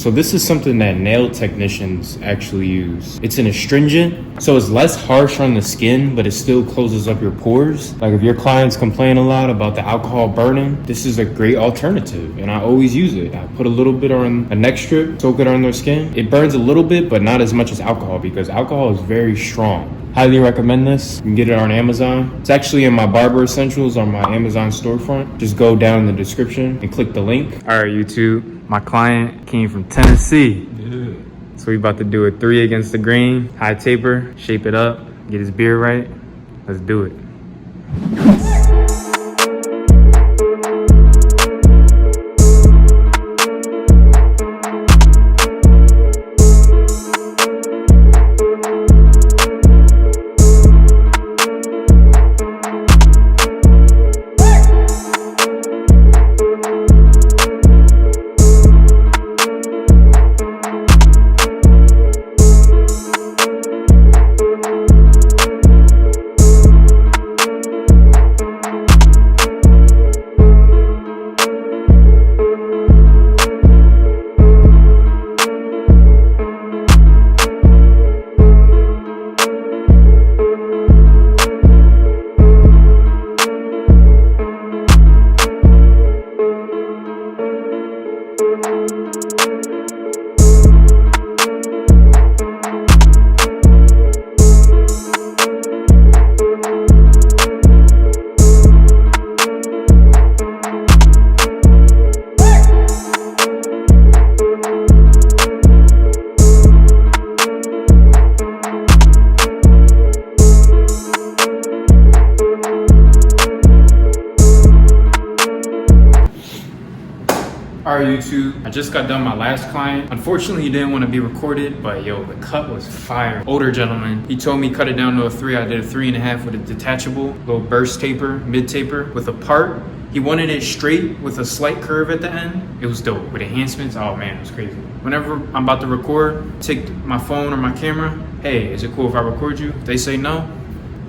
So this is something that nail technicians actually use. It's an astringent, so it's less harsh on the skin, but it still closes up your pores. Like if your clients complain a lot about the alcohol burning, this is a great alternative, and I always use it. I put a little bit on a neck strip, soak it on their skin. It burns a little bit, but not as much as alcohol, because alcohol is very strong. Highly recommend this. You can get it on Amazon. It's actually in my Barber Essentials on my Amazon storefront. Just go down in the description and click the link. All right, YouTube. My client came from Tennessee. Yeah. So we about to do a 3 against the grain, high taper, shape it up, get his beard right. Let's do it. Alright YouTube, I just got done my last client. Unfortunately, he didn't want to be recorded, but yo, the cut was fire. Older gentleman. He told me cut it down to a 3. I did a 3.5 with a detachable, little burst taper, mid taper with a part. He wanted it straight with a slight curve at the end. It was dope. With enhancements, oh man, it was crazy. Whenever I'm about to record, take my phone or my camera. Hey, is it cool if I record you? If they say no,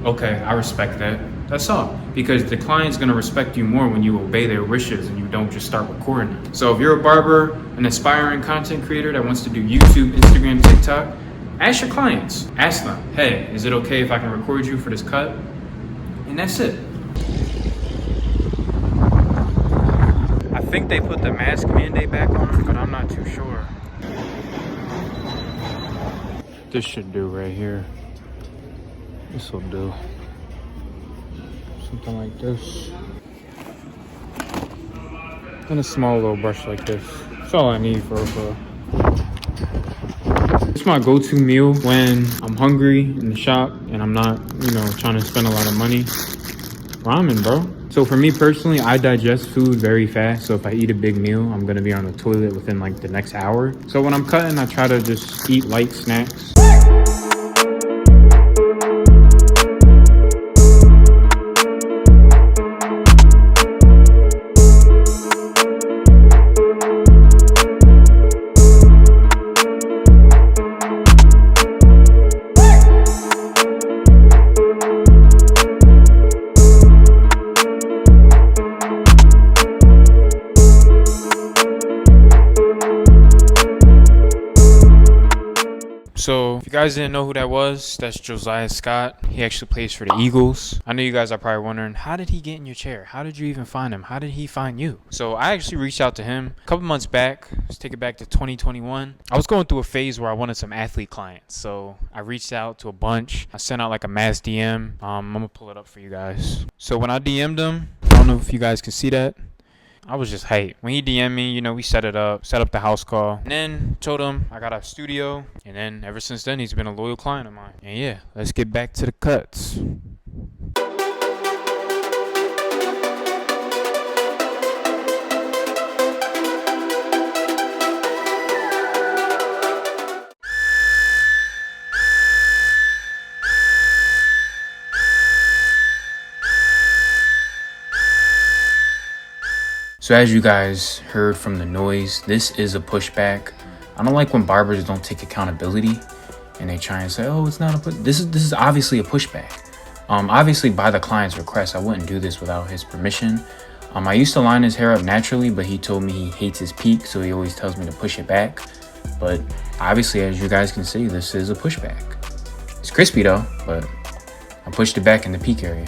okay, I respect that. That's all. Because the client's gonna respect you more when you obey their wishes and you don't just start recording them. So if you're a barber, an aspiring content creator that wants to do YouTube, Instagram, TikTok, ask your clients. Ask them, hey, is it okay if I can record you for this cut? And that's it. I think they put the mask mandate back on, but I'm not too sure. This should do right here. This will do. Something like this. And a small little brush like this. That's all I need for It's my go-to meal when I'm hungry in the shop and I'm not, trying to spend a lot of money. Ramen, bro. So for me personally, I digest food very fast. So if I eat a big meal, I'm gonna be on the toilet within like the next hour. So when I'm cutting, I try to just eat light snacks. So if you guys didn't know who that was, that's Josiah Scott. He actually plays for the Eagles. I know you guys are probably wondering, how did he get in your chair? How did you even find him? How did he find you? So I actually reached out to him a couple months back. Let's take it back to 2021. I was going through a phase where I wanted some athlete clients. So I reached out to a bunch. I sent out like a mass DM. I'm going to pull it up for you guys. So when I DM'd him, I don't know if you guys can see that. I was just hyped. When he DM'd me, we set up the house call. And then told him I got a studio. And then ever since then, he's been a loyal client of mine. And yeah, let's get back to the cuts. So as you guys heard from the noise, this is a pushback. I don't like when barbers don't take accountability and they try and say, oh, it's not a push. This is obviously a pushback. Obviously by the client's request, I wouldn't do this without his permission. I used to line his hair up naturally, but he told me he hates his peak, so he always tells me to push it back. But obviously, as you guys can see, this is a pushback. It's crispy though, but I pushed it back in the peak area.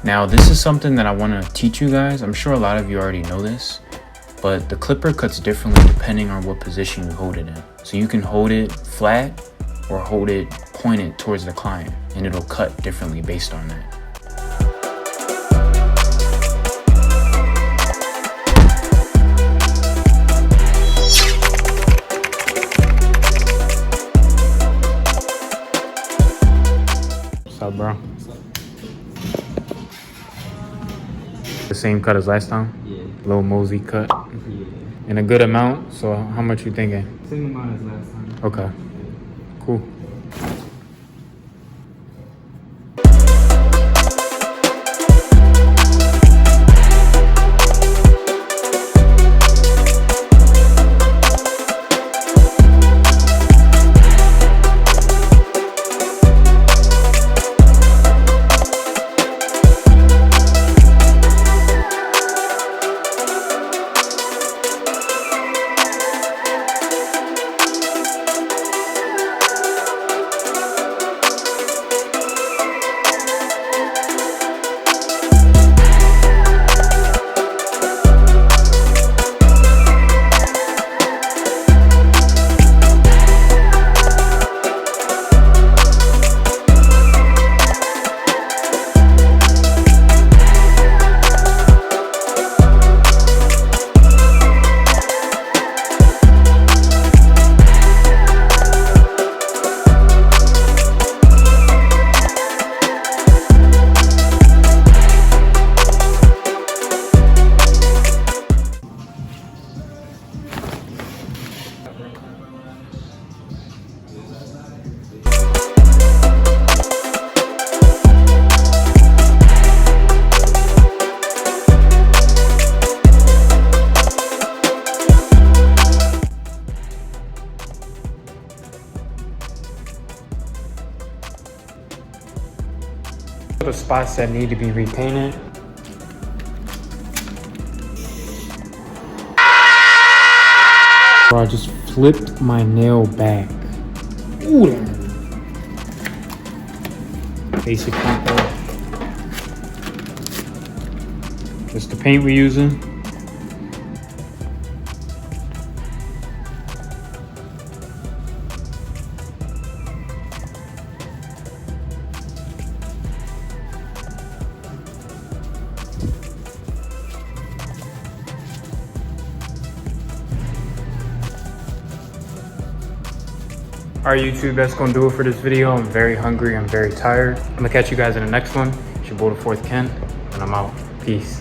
Now, this is something that I want to teach you guys. I'm sure a lot of you already know this, but the clipper cuts differently depending on what position you hold it in. So you can hold it flat or hold it pointed towards the client, and it'll cut differently based on that. What's up, bro? The same cut as last time? Yeah. Low mosey cut? Yeah. In a good amount, so how much you thinking? Same amount as last time. Okay, cool. The spots that need to be repainted. Bro, I just flipped my nail back. Ooh, that hurt. Basic paint though. Just the paint we're using. Alright YouTube, that's gonna do it for this video. I'm very hungry, I'm very tired. I'm gonna catch you guys in the next one. It's your boy, the 4th Ken, and I'm out. Peace.